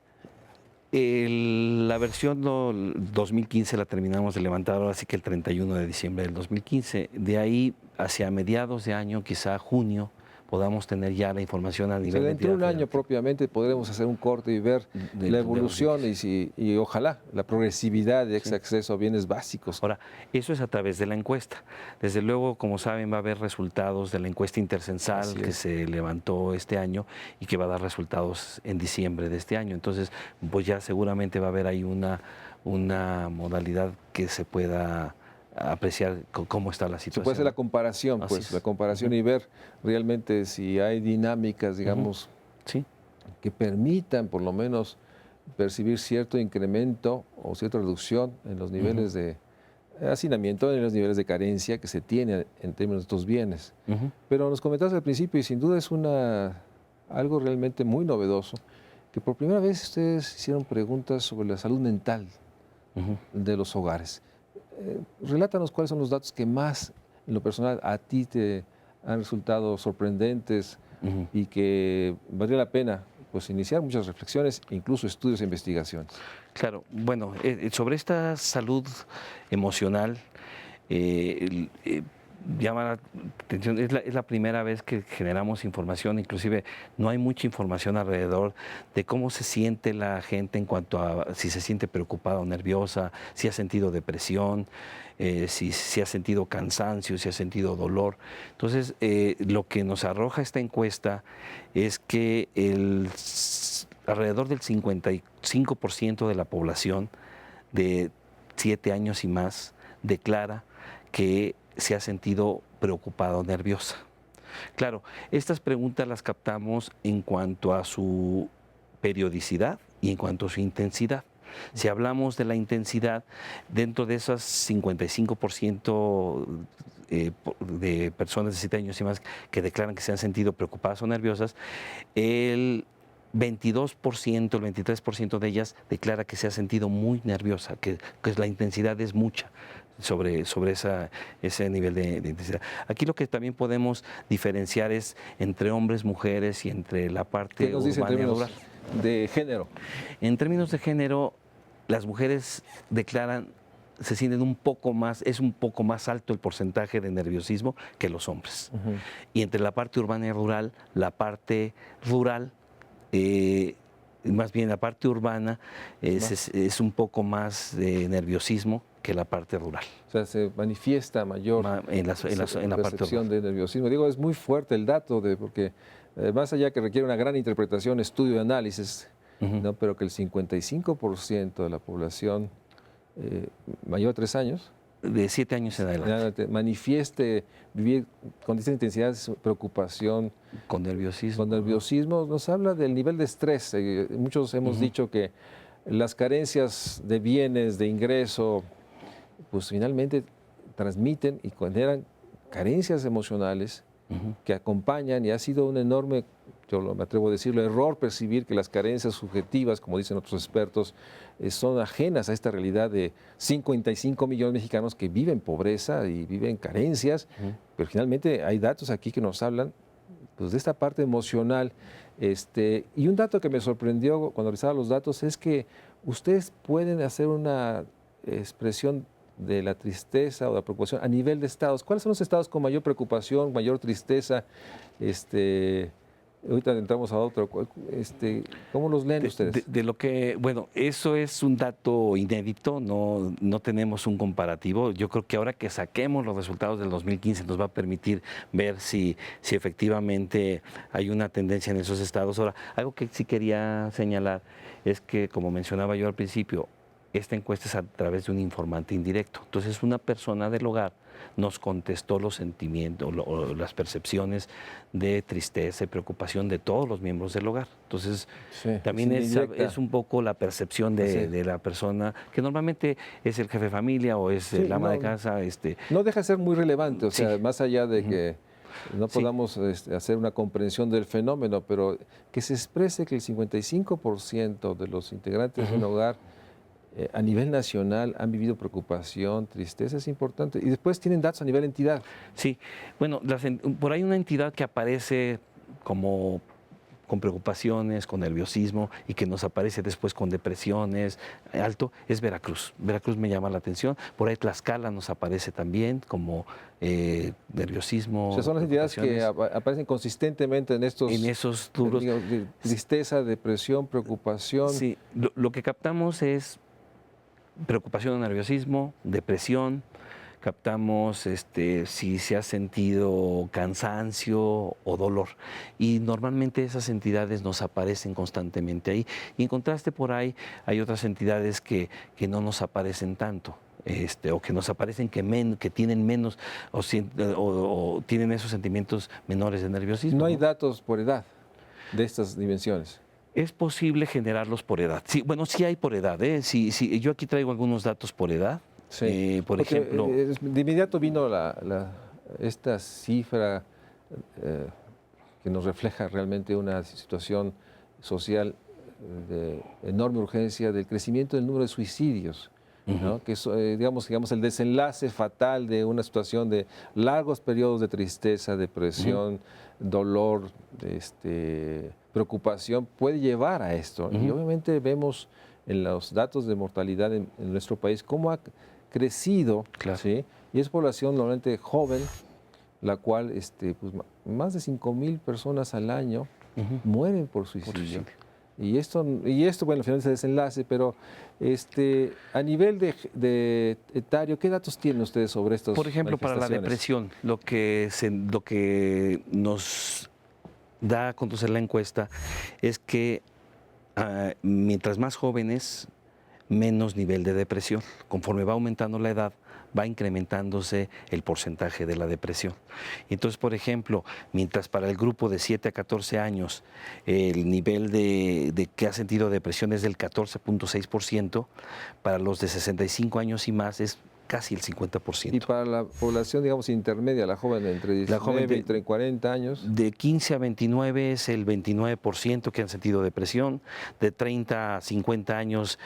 La versión 2015 la terminamos de levantar ahora sí que el 31 de diciembre del 2015. De ahí hacia mediados de año, quizá junio, podamos tener ya la información a nivel de dentro de un año propiamente podremos hacer un corte y ver la evolución y ojalá la progresividad de ese acceso a bienes básicos. Ahora, eso es a través de la encuesta. Desde luego, como saben, va a haber resultados de la encuesta intercensal que se levantó este año y que va a dar resultados en diciembre de este año. Entonces, pues ya seguramente va a haber ahí una modalidad que se pueda apreciar cómo está la situación. Se puede hacer la comparación, la comparación y ver realmente si hay dinámicas, digamos, que permitan por lo menos percibir cierto incremento o cierta reducción en los niveles de hacinamiento, en los niveles de carencia que se tiene en términos de estos bienes. Pero nos comentaste al principio y sin duda es algo realmente muy novedoso, que por primera vez ustedes hicieron preguntas sobre la salud mental de los hogares. Relátanos cuáles son los datos que más, en lo personal, a ti te han resultado sorprendentes y que valdría la pena pues, iniciar muchas reflexiones, incluso estudios e investigaciones. Claro, bueno, sobre esta salud emocional, llama la atención, es la primera vez que generamos información, inclusive no hay mucha información alrededor de cómo se siente la gente en cuanto a si se siente preocupada o nerviosa, si ha sentido depresión, si ha sentido cansancio, si ha sentido dolor. Entonces, lo que nos arroja esta encuesta es que alrededor del 55% de la población de 7 años y más declara que se ha sentido preocupada o nerviosa. Claro, estas preguntas las captamos en cuanto a su periodicidad y en cuanto a su intensidad. Si hablamos de la intensidad, dentro de esas 55% de personas de 7 años y más que declaran que se han sentido preocupadas o nerviosas, el 22%, el 23% de ellas declara que se ha sentido muy nerviosa, que la intensidad es mucha sobre ese nivel de intensidad. Aquí lo que también podemos diferenciar es entre hombres, mujeres y entre la parte urbana y rural. De género. En términos de género, las mujeres declaran, se sienten es un poco más alto el porcentaje de nerviosismo que los hombres. Y entre la parte urbana y rural, más bien la parte urbana es un poco más de nerviosismo que la parte rural. O sea, se manifiesta mayor en la percepción de nerviosismo. Digo, es muy fuerte el dato, porque más allá que requiere una gran interpretación, estudio y análisis, ¿no? Pero que el 55% de la población mayor de 3 años, de 7 años en adelante, manifieste vivir con distinta intensidad, preocupación, con nerviosismo. Con nerviosismo, nos habla del nivel de estrés. Muchos hemos dicho que las carencias de bienes, de ingreso, pues finalmente transmiten y generan carencias emocionales que acompañan, y ha sido un enorme, yo me atrevo a decirlo, error percibir que las carencias subjetivas, como dicen otros expertos, son ajenas a esta realidad de 55 millones de mexicanos que viven pobreza y viven carencias, pero finalmente hay datos aquí que nos hablan pues, de esta parte emocional. Y un dato que me sorprendió cuando revisaba los datos es que ustedes pueden hacer una expresión de la tristeza o de la preocupación a nivel de estados. ¿Cuáles son los estados con mayor preocupación, mayor tristeza? Ahorita entramos a otro. ¿Cómo los leen ustedes? De lo que, bueno, eso es un dato inédito, no tenemos un comparativo. Yo creo que ahora que saquemos los resultados del 2015 nos va a permitir ver si efectivamente hay una tendencia en esos estados. Ahora, algo que sí quería señalar es que, como mencionaba yo al principio, esta encuesta es a través de un informante indirecto. Entonces, una persona del hogar nos contestó los sentimientos o las percepciones de tristeza y preocupación de todos los miembros del hogar. Entonces, Sí, también es es un poco la percepción de la persona, que normalmente es el jefe de familia o es Sí, el ama de no, casa. No deja de ser muy relevante, o sea, Sí. más allá de que no Sí. podamos hacer una comprensión del fenómeno, pero que se exprese que el 55% de los integrantes de un hogar a nivel nacional han vivido preocupación, tristeza, es importante. Y después tienen datos a nivel entidad. Sí, bueno, por ahí una entidad que aparece como con preocupaciones, con nerviosismo y que nos aparece después con depresiones, alto, es Veracruz. Veracruz me llama la atención. Por ahí Tlaxcala nos aparece también como nerviosismo. O sea, son las entidades que aparecen consistentemente en esos rubros. Digamos, de tristeza, depresión, preocupación. Sí, lo que captamos es preocupación o nerviosismo, depresión. Captamos si se ha sentido cansancio o dolor. Y normalmente esas entidades nos aparecen constantemente ahí. Y en contraste por ahí hay otras entidades que no nos aparecen tanto. O que nos aparecen que tienen menos o tienen esos sentimientos menores de nerviosismo. No hay datos por edad de estas dimensiones. Es posible generarlos por edad. Sí, bueno, sí hay por edad. Sí, yo aquí traigo algunos datos por edad. Sí. Por Porque, ejemplo, de inmediato vino esta cifra que nos refleja realmente una situación social de enorme urgencia del crecimiento del número de suicidios, ¿no? Que es, digamos, el desenlace fatal de una situación de largos periodos de tristeza, depresión, dolor, preocupación, puede llevar a esto. Y obviamente vemos en los datos de mortalidad en nuestro país cómo ha crecido, Claro. ¿sí? Y es población normalmente joven, la cual pues, más de 5,000 personas al año mueren por suicidio. Y esto, bueno, al final es el desenlace, pero a nivel de etario, ¿qué datos tienen ustedes sobre estos? Por ejemplo, para la depresión, lo que nos da a conocer la encuesta es que mientras más jóvenes, menos nivel de depresión. Conforme va aumentando la edad, va incrementándose el porcentaje de la depresión. Entonces, por ejemplo, mientras para el grupo de 7 a 14 años el nivel de que ha sentido depresión es del 14.6%, para los de 65 años y más es casi el 50%. Y para la población, digamos, intermedia, la joven entre 19 y 40 años. De 15 a 29 es el 29% que han sentido depresión, de 30 a 50 años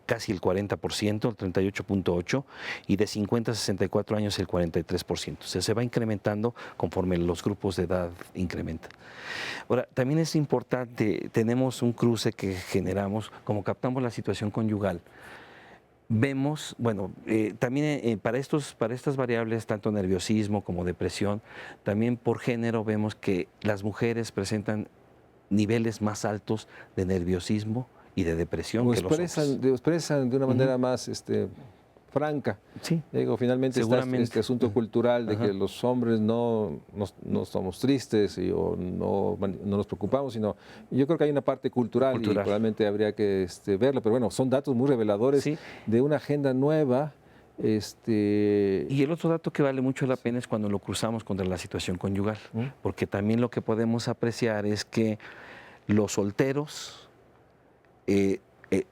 casi el 40%, el 38.8%, y de 50 a 64 años el 43%. O sea, se va incrementando conforme los grupos de edad incrementan. Ahora, también es importante, tenemos un cruce que generamos, como captamos la situación conyugal. Vemos, bueno, también para estas variables, tanto nerviosismo como depresión, también por género vemos que las mujeres presentan niveles más altos de nerviosismo y de depresión que los hombres. Expresan de una manera más franca. Sí. Digo, finalmente está este asunto cultural de que los hombres no somos tristes o no nos preocupamos, sino yo creo que hay una parte cultural. Y probablemente habría que verlo, pero bueno, son datos muy reveladores de una agenda nueva. Y el otro dato que vale mucho la pena es cuando lo cruzamos contra la situación conyugal, porque también lo que podemos apreciar es que los solteros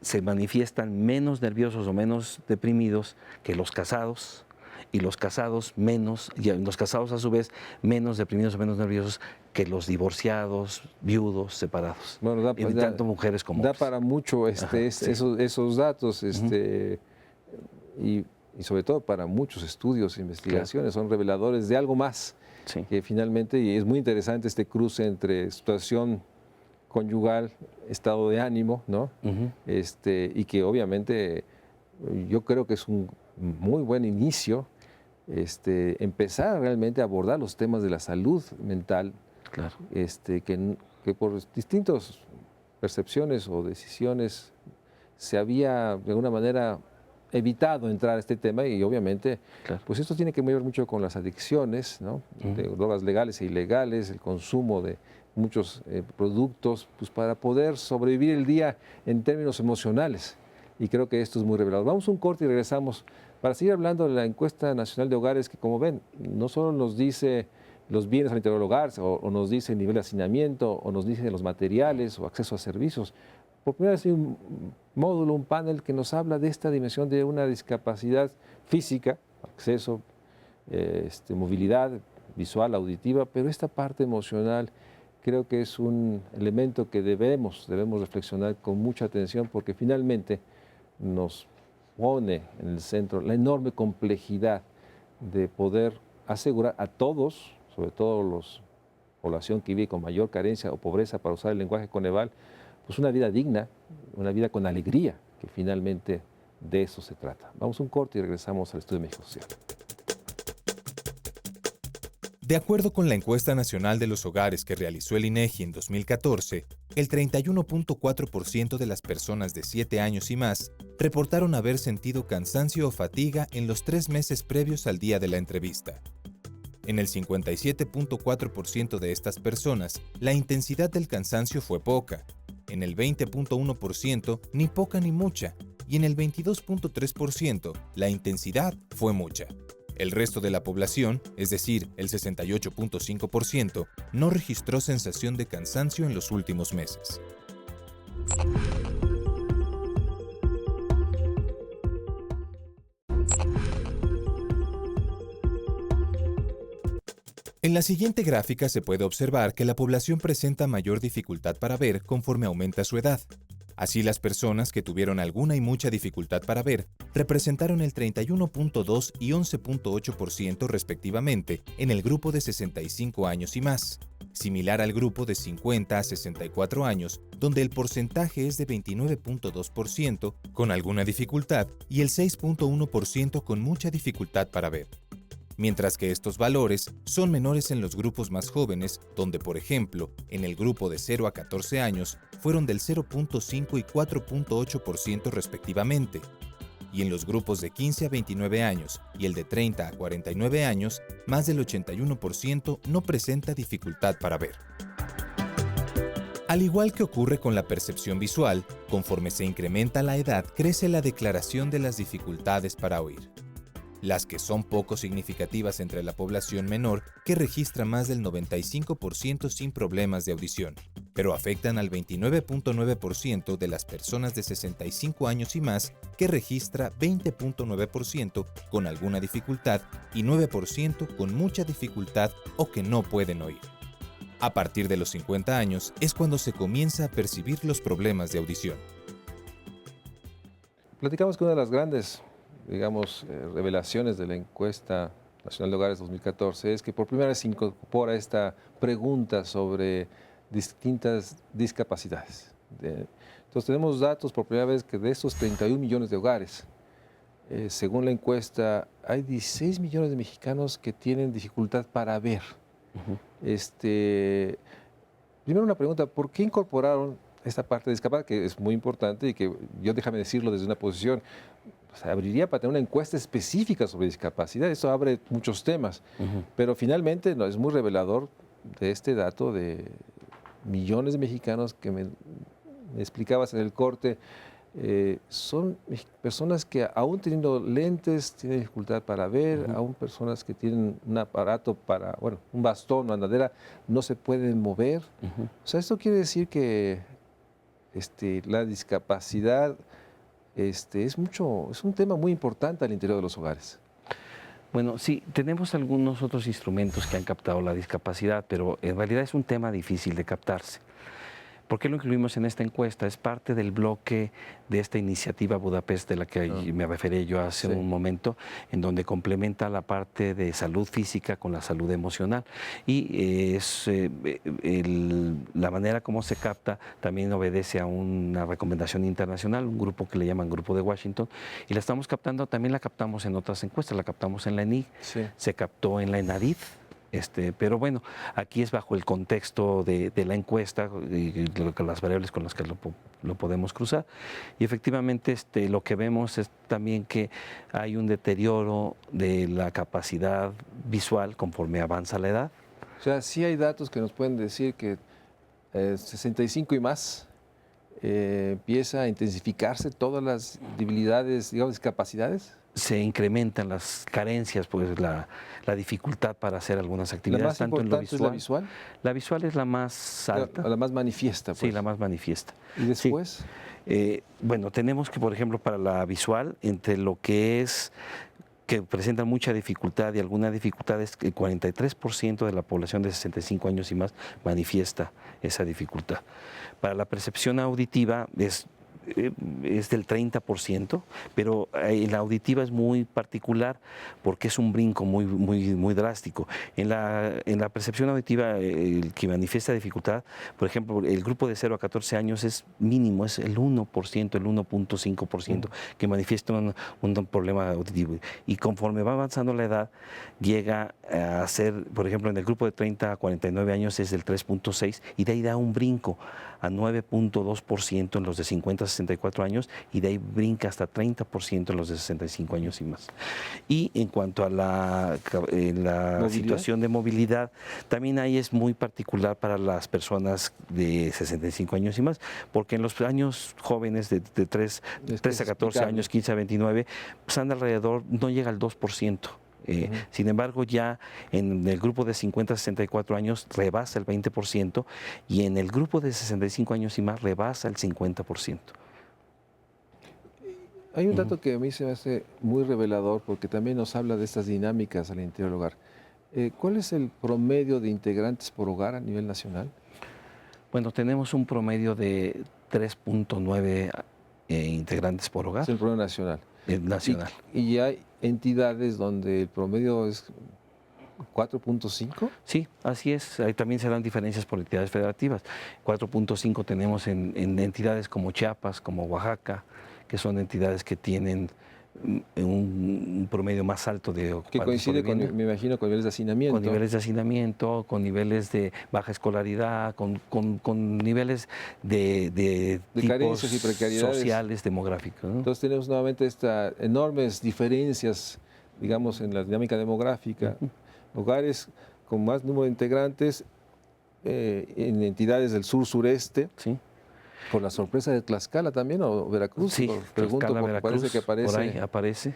se manifiestan menos nerviosos o menos deprimidos que los casados, y los casados a su vez menos deprimidos o menos nerviosos que los divorciados, viudos, separados. Bueno, tanto mujeres como da hombres. para mucho esos datos, y sobre todo para muchos estudios e investigaciones, son reveladores de algo más, que finalmente, y es muy interesante este cruce entre situación conyugal, estado de ánimo, ¿no? Y que obviamente yo creo que es un muy buen inicio empezar realmente a abordar los temas de la salud mental Claro. Que por distintas percepciones o decisiones se había de alguna manera evitado entrar a este tema y obviamente Claro. pues esto tiene que ver mucho con las adicciones, ¿no? De drogas legales e ilegales, el consumo de muchos productos, pues para poder sobrevivir el día en términos emocionales. Y creo que esto es muy revelador. Vamos a un corte y regresamos para seguir hablando de la encuesta nacional de hogares que, como ven, no solo nos dice los bienes al interior del hogar o nos dice el nivel de hacinamiento o nos dice los materiales o acceso a servicios. Por primera vez hay un módulo, un panel que nos habla de esta dimensión de una discapacidad física, acceso, movilidad visual, auditiva, pero esta parte emocional creo que es un elemento que debemos reflexionar con mucha atención porque finalmente nos pone en el centro la enorme complejidad de poder asegurar a todos, sobre todo la población que vive con mayor carencia o pobreza, para usar el lenguaje Coneval, pues una vida digna, una vida con alegría, que finalmente de eso se trata. Vamos a un corte y regresamos al Estudio de México Social. De acuerdo con la encuesta nacional de los hogares que realizó el INEGI en 2014, el 31.4% de las personas de 7 años y más reportaron haber sentido cansancio o fatiga en los 3 meses previos al día de la entrevista. En el 57.4% de estas personas, la intensidad del cansancio fue poca, en el 20.1% ni poca ni mucha, y en el 22.3% la intensidad fue mucha. El resto de la población, es decir, el 68.5%, no registró sensación de cansancio en los últimos meses. En la siguiente gráfica se puede observar que la población presenta mayor dificultad para ver conforme aumenta su edad. Así, las personas que tuvieron alguna y mucha dificultad para ver representaron el 31.2 y 11.8% respectivamente en el grupo de 65 años y más, similar al grupo de 50 a 64 años, donde el porcentaje es de 29.2% con alguna dificultad y el 6.1% con mucha dificultad para ver. Mientras que estos valores son menores en los grupos más jóvenes, donde, por ejemplo, en el grupo de 0 a 14 años fueron del 0.5 y 4.8% respectivamente, y en los grupos de 15 a 29 años y el de 30 a 49 años, más del 81% no presenta dificultad para ver. Al igual que ocurre con la percepción visual, conforme se incrementa la edad, crece la declaración de las dificultades para oír. Las que son poco significativas entre la población menor, que registra más del 95% sin problemas de audición, pero afectan al 29.9% de las personas de 65 años y más, que registra 20.9% con alguna dificultad y 9% con mucha dificultad o que no pueden oír. A partir de los 50 años es cuando se comienza a percibir los problemas de audición. Platicamos que una de las grandes revelaciones de la encuesta nacional de hogares 2014 es que por primera vez se incorpora esta pregunta sobre distintas discapacidades. Entonces tenemos datos por primera vez que de estos 31 millones de hogares, según la encuesta, hay 16 millones de mexicanos que tienen dificultad para ver. Primero una pregunta, ¿por qué incorporaron esta parte de discapacidad, que es muy importante y que yo, déjame decirlo desde una posición, se abriría para tener una encuesta específica sobre discapacidad? Eso abre muchos temas, pero finalmente es muy revelador de este dato de millones de mexicanos que me explicabas en el corte. Son personas que aún teniendo lentes tienen dificultad para ver, aún personas que tienen un aparato para, un bastón o andadera, no se pueden mover. O sea, esto quiere decir que la discapacidad es un tema muy importante al interior de los hogares. Bueno, sí, tenemos algunos otros instrumentos que han captado la discapacidad, pero en realidad es un tema difícil de captarse. ¿Por qué lo incluimos en esta encuesta? Es parte del bloque de esta iniciativa Budapest de la que me referí yo hace un momento, en donde complementa la parte de salud física con la salud emocional. Y la manera como se capta también obedece a una recomendación internacional, un grupo que le llaman Grupo de Washington, y también la captamos en otras encuestas, la captamos en la ENIC, se captó en la ENADIF, Pero bueno, aquí es bajo el contexto de la encuesta y las variables con las que lo podemos cruzar. Y efectivamente lo que vemos es también que hay un deterioro de la capacidad visual conforme avanza la edad. O sea, sí hay datos que nos pueden decir que 65 y más empieza a intensificarse todas las debilidades, digamos, discapacidades. Se incrementan las carencias, pues la dificultad para hacer algunas La actividades, más tanto en lo importante es la visual. visual, La visual es la más alta. la más manifiesta. Pues. Sí, la más manifiesta. ¿Y después? Sí. Bueno, tenemos que, por ejemplo, para la visual, entre lo que es que presentan mucha dificultad y alguna dificultad es que el 43% de la población de 65 años y más manifiesta esa dificultad. Para la percepción auditiva es del 30%, pero la auditiva es muy particular porque es un brinco muy drástico. En la percepción auditiva, el que manifiesta dificultad, por ejemplo, el grupo de 0 a 14 años es mínimo, es el 1%, el 1.5% que manifiesta un problema auditivo. Y conforme va avanzando la edad, llega a ser, por ejemplo, en el grupo de 30 a 49 años es del 3.6% y de ahí da un brinco a 9.2% en los de 50 a 64 años y de ahí brinca hasta 30% en los de 65 años y más. Y en cuanto a la situación de movilidad, también ahí es muy particular para las personas de 65 años y más, porque en los años jóvenes de 3 a 14 años, 15 a 29, pues anda alrededor, no llega al 2%. Sin embargo, ya en el grupo de 50 a 64 años rebasa el 20% y en el grupo de 65 años y más rebasa el 50%. Hay un dato que a mí se me hace muy revelador porque también nos habla de estas dinámicas al interior del hogar. ¿Cuál es el promedio de integrantes por hogar a nivel nacional? Bueno, tenemos un promedio de 3.9 integrantes por hogar. Es el promedio nacional. Nacional. Y hay entidades donde el promedio es 4.5. Sí, así es. Ahí también se dan diferencias por entidades federativas. 4.5 tenemos en entidades como Chiapas, como Oaxaca, que son entidades que tienen un promedio más alto de ocupantes. Que coincide con, me imagino, con niveles de hacinamiento. Con niveles de hacinamiento, con niveles de baja escolaridad, con niveles de tipos carencias y precariedades sociales, demográficos, ¿no? Entonces tenemos nuevamente estas enormes diferencias, digamos, en la dinámica demográfica. Hogares con más número de integrantes en entidades del sur-sureste. Sí. Por la sorpresa de Tlaxcala también, o Veracruz. Sí, pregunto porque Veracruz, parece que aparece. Por ahí aparece.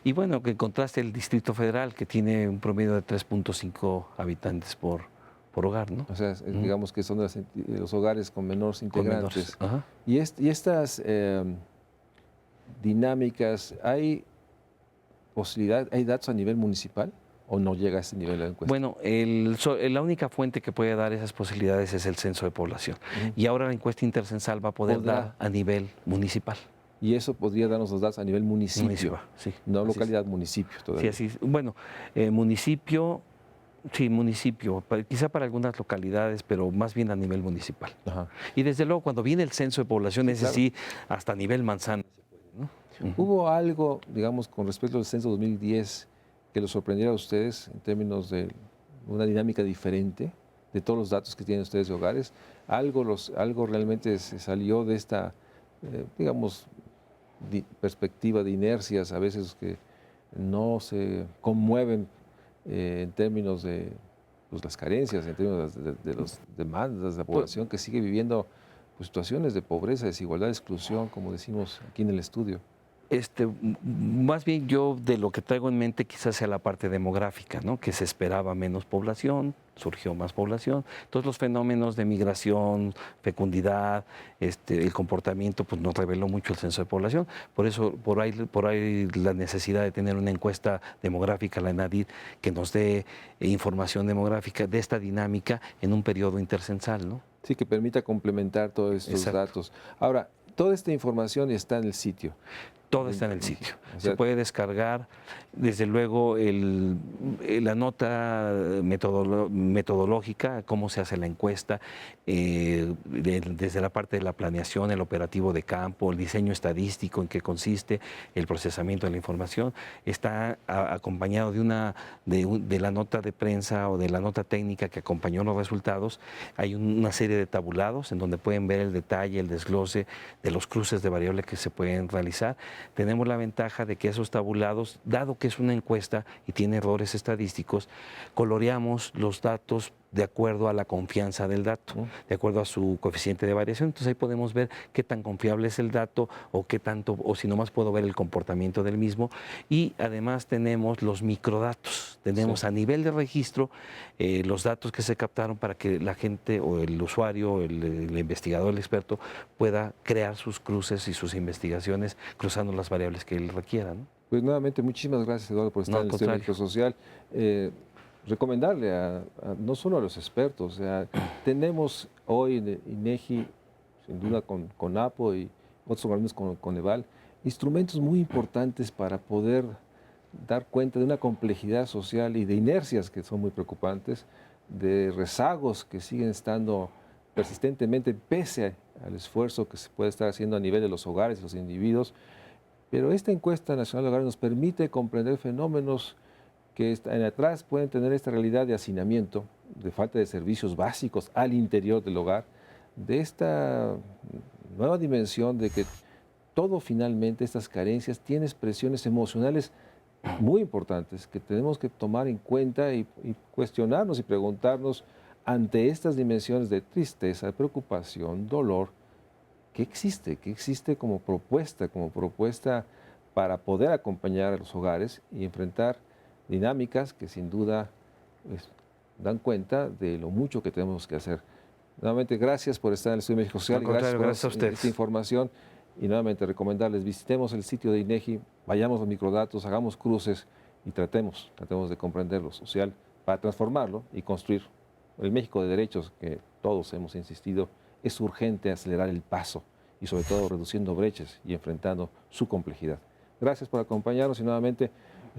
Y bueno, que en contraste el Distrito Federal, que tiene un promedio de 3.5 habitantes por hogar, ¿no? O sea, digamos que son de los hogares con menores integrantes. Y estas dinámicas, ¿hay posibilidad, hay datos a nivel municipal? ¿O no llega a ese nivel de encuesta? Bueno, la única fuente que puede dar esas posibilidades es el censo de población. Y ahora la encuesta intercensal va a poder dar a nivel municipal. Y eso podría darnos los datos a nivel municipio. Sí, no localidad, municipio todavía. Sí, así. Bueno, municipio, sí, municipio, quizá para algunas localidades, pero más bien a nivel municipal. Y desde luego, cuando viene el censo de población, ese sí, hasta nivel manzana se puede, ¿no? ¿Hubo algo, digamos, con respecto al censo 2010 que los sorprendiera a ustedes en términos de una dinámica diferente de todos los datos que tienen ustedes de hogares? ¿Algo realmente se salió de esta, digamos, perspectiva de inercias a veces que no se conmueven en términos de las carencias, en términos de las demandas de la población que sigue viviendo situaciones de pobreza, desigualdad, exclusión, como decimos aquí en el estudio? Más bien yo de lo que traigo en mente quizás sea la parte demográfica, ¿no? Que se esperaba menos población, surgió más población, todos los fenómenos de migración, fecundidad, el comportamiento, pues nos reveló mucho el censo de población, por eso por ahí la necesidad de tener una encuesta demográfica, la ENADID, que nos dé información demográfica de esta dinámica en un periodo intercensal, ¿no? Sí, que permita complementar todos estos datos. Ahora, toda esta información está en el sitio. Todo está en el sitio. O Se sea, puede descargar, desde luego, la nota metodológica, cómo se hace la encuesta, desde la parte de la planeación, el operativo de campo, el diseño estadístico, en qué consiste, el procesamiento de la información. Está acompañado de la nota de prensa o de la nota técnica que acompañó los resultados. Hay una serie de tabulados en donde pueden ver el detalle, el desglose de los cruces de variables que se pueden realizar. Tenemos la ventaja de que esos tabulados, dado que es una encuesta y tiene errores estadísticos, coloreamos los datos de acuerdo a la confianza del dato, de acuerdo a su coeficiente de variación. Entonces ahí podemos ver qué tan confiable es el dato o qué tanto, o si nomás puedo ver el comportamiento del mismo. Y además tenemos los microdatos. Tenemos a nivel de registro los datos que se captaron para que la gente o el usuario, el investigador, el experto, pueda crear sus cruces y sus investigaciones cruzando las variables que él requiera, ¿no? Pues nuevamente, muchísimas gracias, Eduardo, por estar No, en al el Estudio contrario. Médico Social. Recomendarle no solo a los expertos, o sea, tenemos hoy en el INEGI, sin duda con CONAPO y otros organismos con Coneval, instrumentos muy importantes para poder dar cuenta de una complejidad social y de inercias que son muy preocupantes, de rezagos que siguen estando persistentemente pese al esfuerzo que se puede estar haciendo a nivel de los hogares y los individuos. Pero esta encuesta nacional de hogares nos permite comprender fenómenos que en atrás pueden tener esta realidad de hacinamiento, de falta de servicios básicos al interior del hogar, de esta nueva dimensión de que todo finalmente, estas carencias, tiene expresiones emocionales muy importantes que tenemos que tomar en cuenta y cuestionarnos y preguntarnos ante estas dimensiones de tristeza, preocupación, dolor, ¿qué existe? ¿Qué existe como propuesta para poder acompañar a los hogares y enfrentar dinámicas que sin duda pues, dan cuenta de lo mucho que tenemos que hacer? Nuevamente, gracias por estar en el Estudio Médico Social Al y gracias contrario, por gracias a ustedes. esta información. Y nuevamente recomendarles, visitemos el sitio de INEGI, vayamos a los microdatos, hagamos cruces y tratemos de comprender lo social para transformarlo y construir el México de derechos que todos hemos insistido. Es urgente acelerar el paso y sobre todo reduciendo brechas y enfrentando su complejidad. Gracias por acompañarnos y nuevamente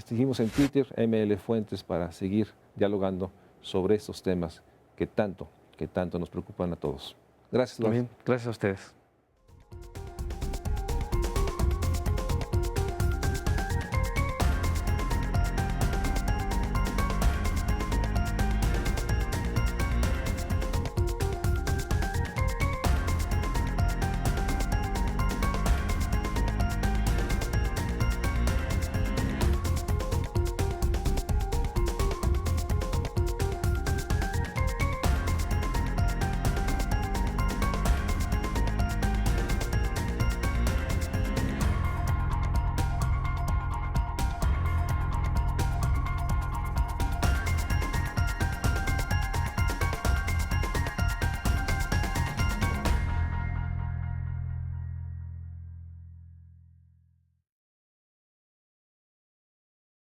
seguimos en Twitter, ML Fuentes, para seguir dialogando sobre estos temas que tanto nos preocupan a todos. Gracias, Muy Eduardo. bien, gracias a ustedes.